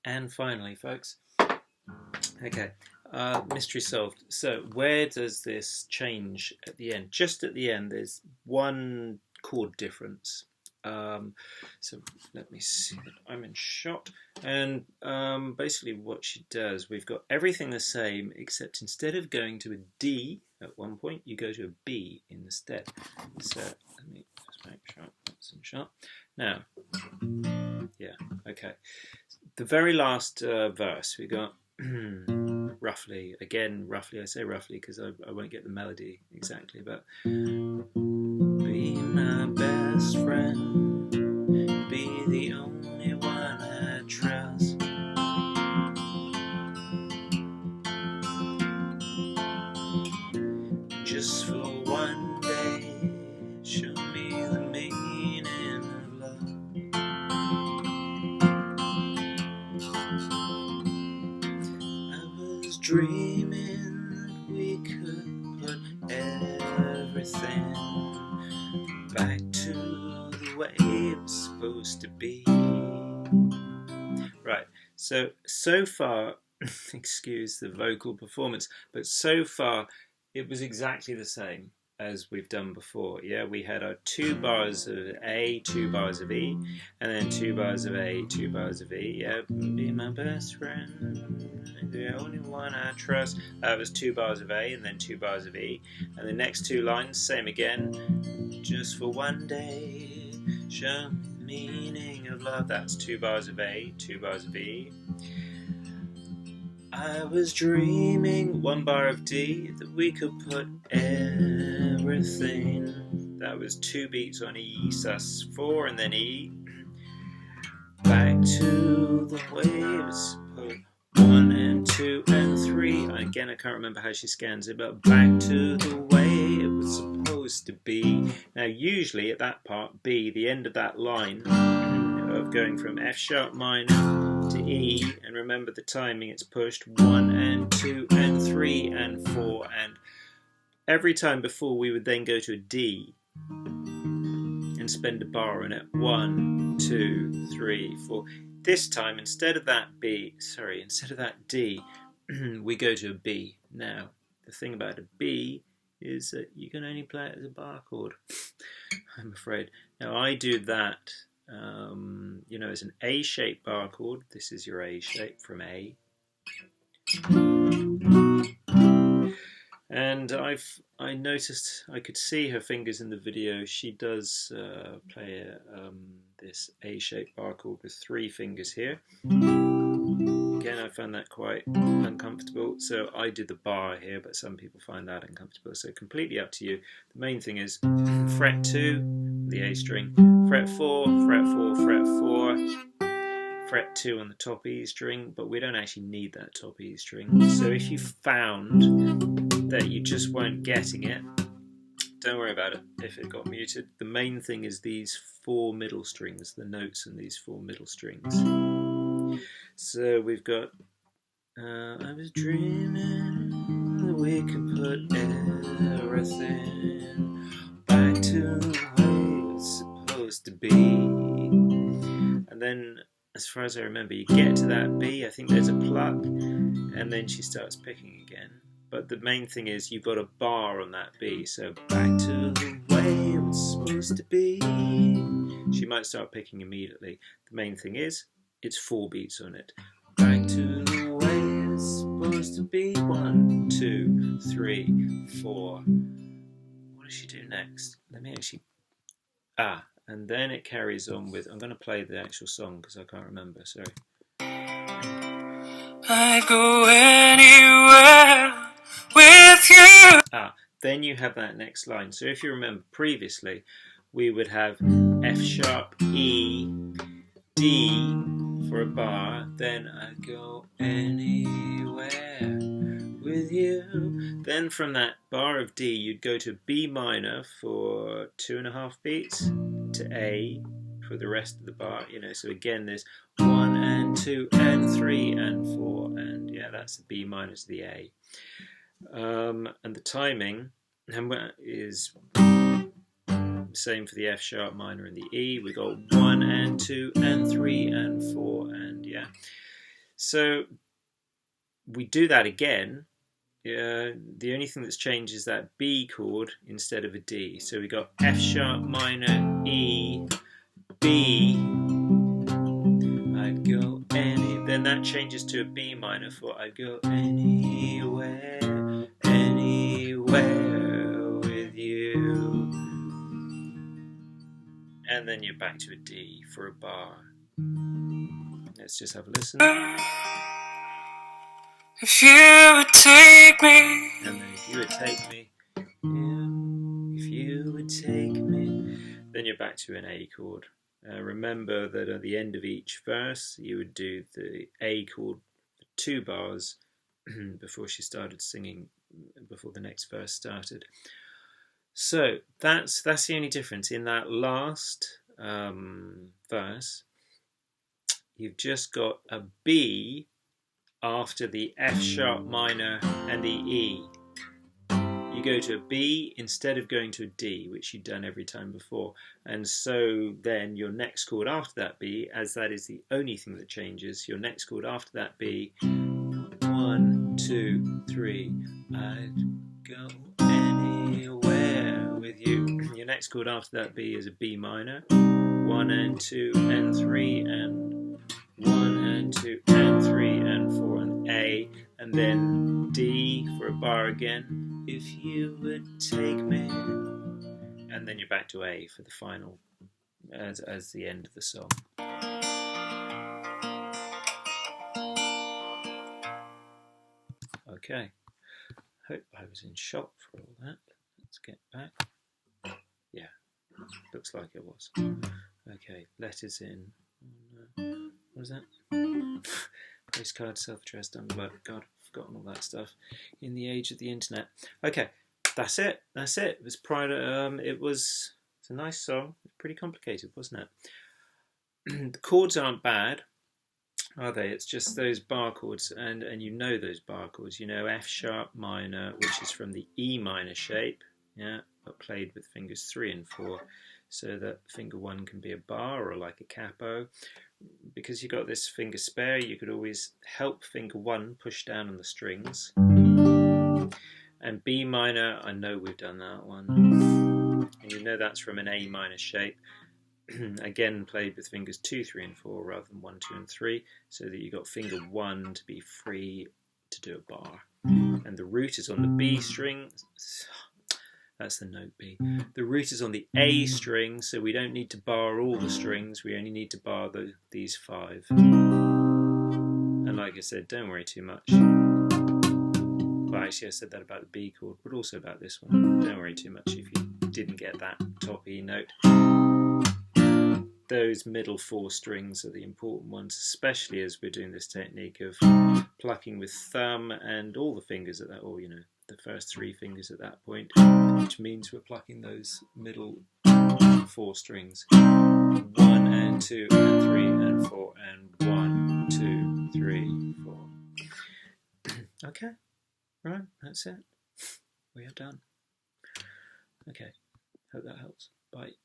And finally, folks, okay, mystery solved. So where does this change at the end? Just at the end, there's one chord difference. So let me see that I'm in shot. And basically what she does, we've got everything the same, except instead of going to a D at one point, you go to a B instead. So let me just make sure that's in shot. Now, yeah, okay. The very last verse, we got roughly, again, roughly, I say roughly because I won't get the melody exactly, but be my best friend, be the only one I trust. Just for one day, show me the meaning of love. I was dreaming that we could put everything back to the way it was supposed to be. Right, so far, excuse the vocal performance, but so far it was exactly the same as we've done before. Yeah, we had our 2 bars of A, 2 bars of E, and then 2 bars of A, 2 bars of E. Yeah, be my best friend, the only one I trust. That was 2 bars of A and then 2 bars of E. And the next 2 lines, same again. Just for one day, show me the meaning of love. That's 2 bars of A, 2 bars of E. I was dreaming, 1 bar of D, that we could put everything. That was 2 beats on E, so that's 4 and then E. Back to the waves, put 1 and 2 and 3. Again, I can't remember how she scans it, but back to the way it was supposed to be. Now, usually at that part, B, the end of that line of going from F sharp minor to E, and remember the timing, it's pushed 1 and 2 and 3 and 4, and every time before we would then go to a D and spend a bar on it. 1, 2, 3, 4. This time, instead of that D, we go to a B. Now, the thing about a B is that you can only play it as a bar chord, I'm afraid. Now, I do that as an A-shaped bar chord. This is your A shape from A. And I noticed, I could see her fingers in the video. She does play this A-shaped bar chord with 3 fingers here. Again, I found that quite uncomfortable, so I did the bar here, but some people find that uncomfortable, so completely up to you. The main thing is fret 2, the A string, fret 4, fret 4, fret 4, fret 2 on the top E string, but we don't actually need that top E string. So if you found that you just weren't getting it, don't worry about it if it got muted. The main thing is these 4 middle strings, the notes in these 4 middle strings. So we've got, I was dreaming that we could put everything back to the way it's supposed to be. And then, as far as I remember, you get to that B, I think there's a pluck, and then she starts picking again. But the main thing is you've got a bar on that B, so back to the way it was supposed to be. She might start picking immediately. The main thing is, it's 4 beats on it. Back to the way it's supposed to be. 1, 2, 3, 4. What does she do next? Let me actually... and then it carries on with... I'm going to play the actual song because I can't remember, sorry. I'd go anywhere with you. Then you have that next line. So if you remember previously, we would have F sharp, E, D for a bar, then I'd go anywhere with you. Then from that bar of D, you'd go to B minor for 2.5 beats, to A for the rest of the bar, so again there's 1 and 2 and 3 and 4, and yeah, that's the B minor to the A. And the timing is same for the F sharp minor and the E. We got 1 and 2 and 3 and 4, and yeah. So we do that again. The only thing that's changed is that B chord instead of a D. So we got F sharp minor, E, B. I'd go any. Then that changes to a B minor for I'd go anywhere, anywhere with you. And then you're back to a D for a bar. Let's just have a listen. If you would take me. And then if you would take me. If you would take me. Then you're back to an A chord. Remember that at the end of each verse, you would do the A chord for 2 bars before she started singing, before the next verse started. So that's the only difference. In that last verse, you've just got a B after the F sharp minor and the E. You go to a B instead of going to a D, which you've done every time before. And so then your next chord after that B, as that is the only thing that changes, your next chord after that B, 1, 2, 3, I'd go anywhere with you. Your next chord after that B is a B minor, 1 and 2 and 3 and 1 and 2 and 3 and 4 and A, and then D for a bar again. If you would take me, and then you're back to A for the final, as the end of the song. Okay, hope I was in shock for all that. Let's get back. Yeah, looks like it was. Okay, letters in. What is that? Postcard, self-addressed envelope. God, I've forgotten all that stuff. In the age of the internet. Okay, that's it. That's it. It was it's a nice song. It's pretty complicated, wasn't it? The chords aren't bad, are they? It's just those bar chords, and you know those bar chords. You know F sharp minor, which is from the E minor shape, yeah, but played with fingers 3 and 4, so that finger 1 can be a bar or like a capo. Because you got this finger spare, you could always help finger 1 push down on the strings. And B minor, I know we've done that one. And you know that's from an A minor shape. Again, played with fingers 2, 3 and 4 rather than 1, 2 and 3, so that you got finger 1 to be free to do a bar. And the root is on the B string. That's the note B. The root is on the A string, so we don't need to bar all the strings. We only need to bar these 5. And like I said, don't worry too much. Well, actually, I said that about the B chord, but also about this one. Don't worry too much if you didn't get that top E note. Those middle 4 strings are the important ones, especially as we're doing this technique of plucking with thumb and all the fingers at that, or the first 3 fingers at that point, which means we're plucking those middle 4 strings. 1 and 2 and 3 and 4 and 1, 2, 3, 4. Okay, right, that's it. We are done. Okay, hope that helps. Bye.